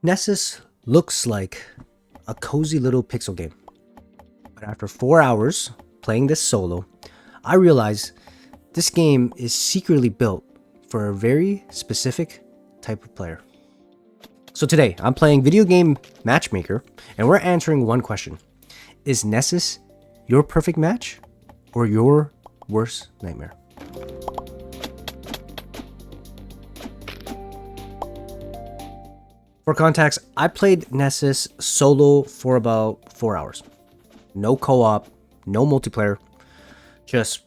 Nessus looks like a cozy little pixel game. But after 4 hours playing this solo, I realized this game is secretly built for a very specific type of player. So today, I'm playing video game matchmaker, and we're answering one question. Is Nessus your perfect match or your worst nightmare? For context, I played Nessus solo for about 4 hours. No co-op, no multiplayer, just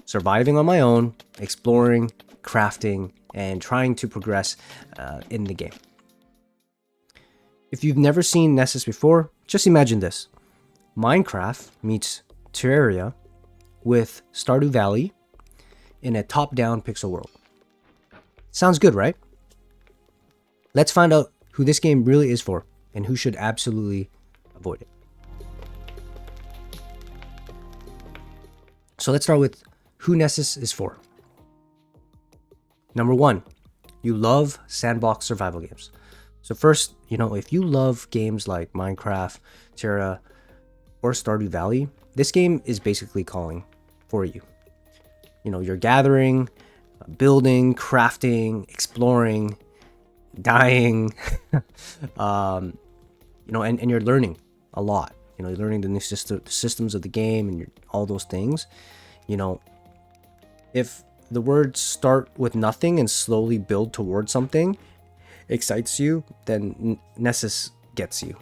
surviving on my own, exploring, crafting, and trying to progress in the game. If you've never seen Nessus before, just imagine this. Minecraft meets Terraria with Stardew Valley in a top-down pixel world. Sounds good, right? Let's find out who this game really is for and who should absolutely avoid it. So let's start with who Nessus is for. Number 1, you love sandbox survival games. So first, if you love games like Minecraft, Terra, or Stardew Valley, this game is basically calling for you. You're gathering, building, crafting, exploring, dying, and you're learning a lot. You're learning the new systems of the game and all those things. If the words start with nothing and slowly build towards something excites you, then Nessus gets you.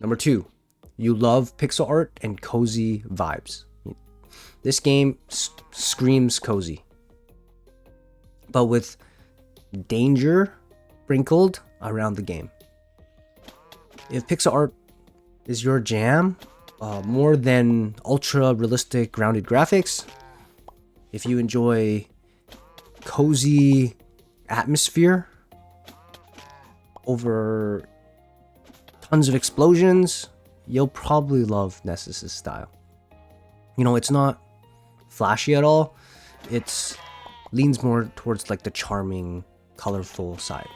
Number 2, you love pixel art and cozy vibes. This game screams cozy, but with danger sprinkled around the game. If pixel art is your jam, more than ultra realistic grounded graphics, if you enjoy cozy atmosphere over tons of explosions, you'll probably love Nessus' style. It's not flashy at all. It leans more towards like the charming, colorful side.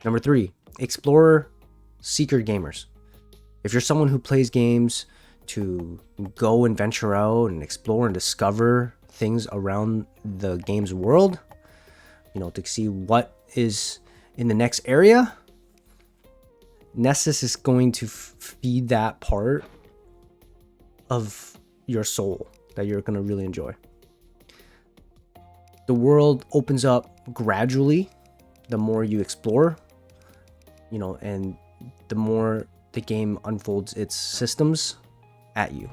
Number 3, explorer seeker gamers. If you're someone who plays games to go and venture out and explore and discover things around the game's world, to see what is in the next area, Nessus is going to feed that part of your soul that you're going to really enjoy. The world opens up gradually the more you explore, and the more the game unfolds its systems at you.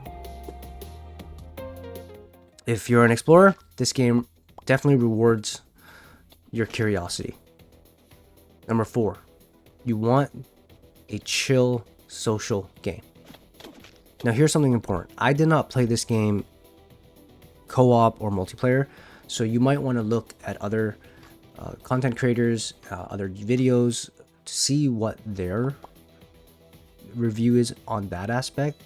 If you're an explorer, this game definitely rewards your curiosity. Number 4, you want a chill social game. Now here's something important. I did not play this game co-op or multiplayer, so you might want to look at other content creators, other videos to see what their review is on that aspect.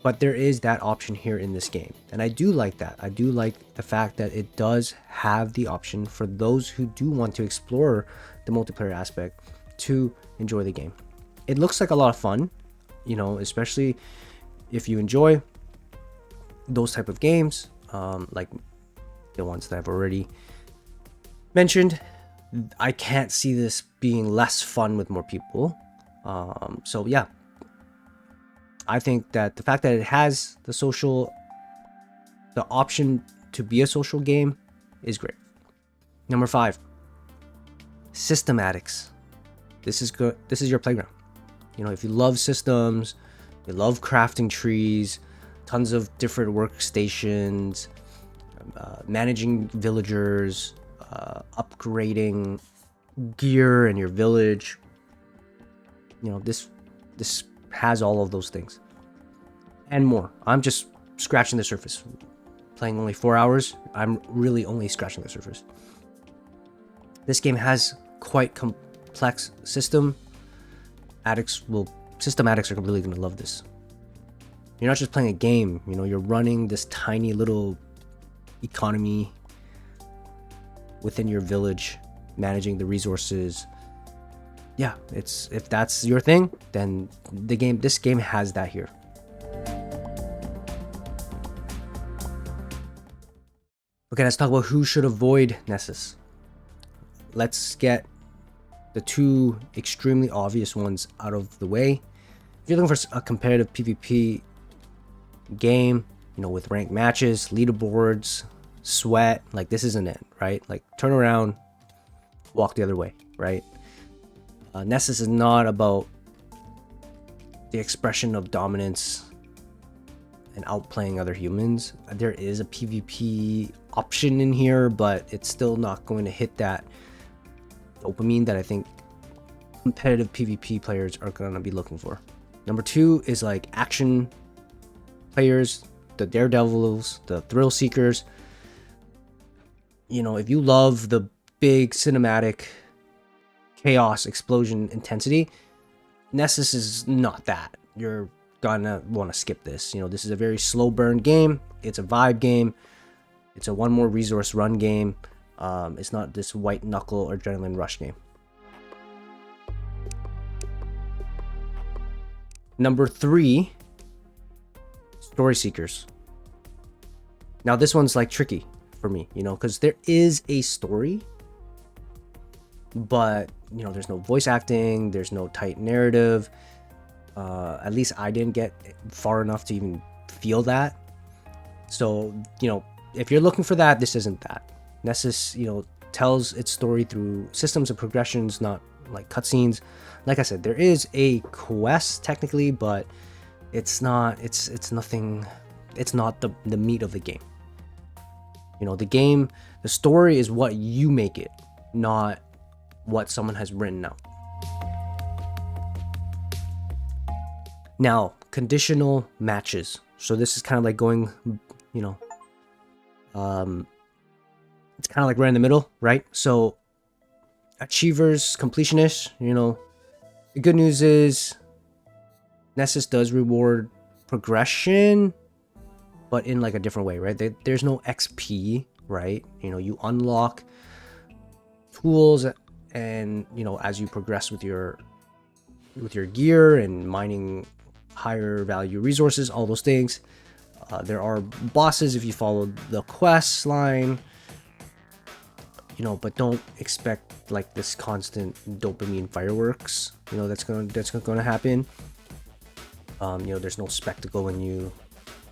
But there is that option here in this game, and I do like that. I do like the fact that it does have the option for those who do want to explore the multiplayer aspect to enjoy the game. It looks like a lot of fun, especially if you enjoy those type of games, like the ones that I've already mentioned. I can't see this being less fun with more people. So yeah, I think that the fact that it has the option to be a social game is great. Number 5, systematics. This is good. This is your playground. If you love systems, you love crafting trees, tons of different workstations, managing villagers, upgrading gear in your village, this has all of those things and more. I'm just scratching the surface. Playing only 4 hours, I'm really only scratching the surface. This game has quite complex system. System addicts are really going to love this. You're not just playing a game, you're running this tiny little economy within your village, managing the resources. Yeah, if that's your thing, then this game has that here. Okay, let's talk about who should avoid Necesse. Let's get the two extremely obvious ones out of the way. If you're looking for a competitive PvP game, you know, with ranked matches, leaderboards, sweat, like this isn't it, right? Like turn around, walk the other way, right? Necesse is not about the expression of dominance and outplaying other humans. There is a PvP option in here, but it's still not going to hit that dopamine that I think competitive PvP players are going to be looking for. Number two is like action players, the daredevils, the thrill seekers. You know, if you love the big cinematic chaos, explosion, intensity, Necesse is not that. You're gonna want to skip this. You know, this is a very slow burn game. It's a vibe game. It's a one more resource run game. It's not this white knuckle or adrenaline rush game. Number three, story seekers. Now this one's like tricky for me, you know, because there is a story, but you know, there's no voice acting, there's no tight narrative. At least I didn't get far enough to even feel that. So, you know, if you're looking for that, this isn't that. Necesse, you know, tells its story through systems and progressions, not like cutscenes. Like I said, there is a quest technically, but it's not. It's nothing. It's not the meat of the game. You know, the story is what you make it, not what someone has written out. Now, conditional matches. So this is kind of like going, you know, it's kind of like right in the middle, right? So achievers, completionists, you know, the good news is Necesse does reward progression, but in like a different way, right? There's no XP, right? You know, you unlock tools and, you know, as you progress with your gear and mining higher value resources, all those things. There are bosses if you follow the quest line, you know, but don't expect like this constant dopamine fireworks, you know, that's going to happen. You know, there's no spectacle when you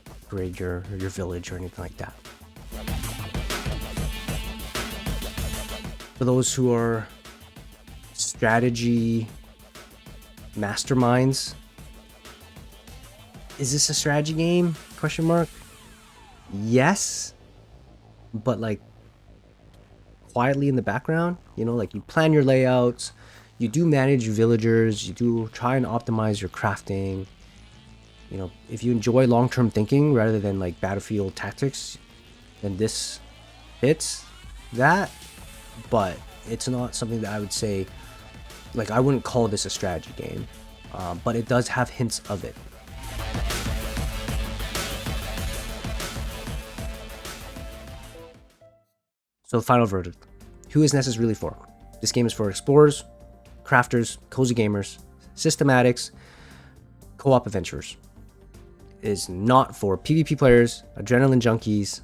upgrade your village or anything like that. For those who are strategy masterminds, is this a strategy game? Question mark. Yes, but like quietly in the background, you know, like you plan your layouts, you do manage your villagers, you do try and optimize your crafting. You know, if you enjoy long-term thinking rather than like battlefield tactics, then this hits that, but it's not something that I would say, like I wouldn't call this a strategy game, but it does have hints of it. So final verdict. Who is Necesse really for? This game is for explorers, crafters, cozy gamers, systematics, co-op adventurers. It is not for PvP players, adrenaline junkies,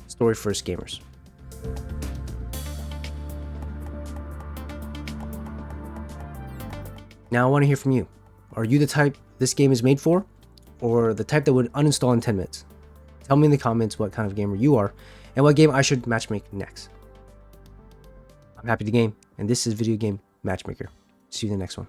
story first gamers. Now I want to hear from you. Are you the type this game is made for? Or the type that would uninstall in 10 minutes? Tell me in the comments what kind of gamer you are and what game I should matchmake next. I'm Happy to Game, and this is Video Game Matchmaker. See you in the next one.